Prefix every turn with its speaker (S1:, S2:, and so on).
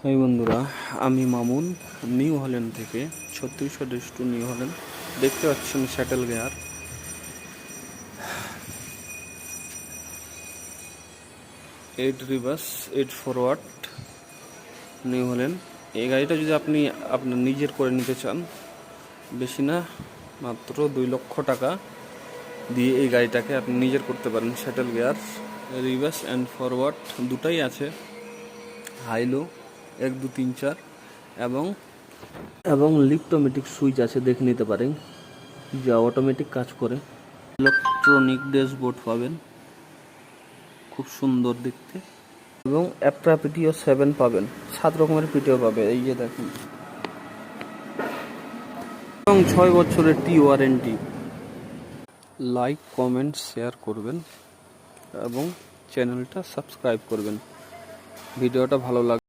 S1: এই বন্ধুরা, আমি মামুন নিউ হল্যান্ড থেকে 36 নিউ হল্যান্ড। দেখতে পাচ্ছেন shuttle gear 8 reverse 8 forward New Holland. এই গাড়িটা যদি আপনি আপনার নিজের করে নিতে চান, বেশি না মাত্র 2 লক্ষ টাকা দিয়ে এই গাড়িটাকে আপনি নিজের করতে পারেন। শ্যাটেল গিয়ার রিভার্স অ্যান্ড ফরওয়ার্ড দুটাই আছে, হাইলো 1 2 3 4 এবং লিফটোমেটিক সুইচ আছে, দেখে নিতে পারেন, যা অটোমেটিক কাজ করে। ইলেকট্রনিক ড্যাশবোর্ড পাবেন, খুব সুন্দর দেখতে, এবং অ্যাপ্রা পিটিও 7 পাবেন, 7 রকমের পিটিও পাবে, এই যে দেখুন, এবং 6 বছরের টি ওয়ারেন্টি। লাইক কমেন্ট শেয়ার করবেন এবং চ্যানেলটা সাবস্ক্রাইব করবেন। ভিডিওটা ভালো লাগবে।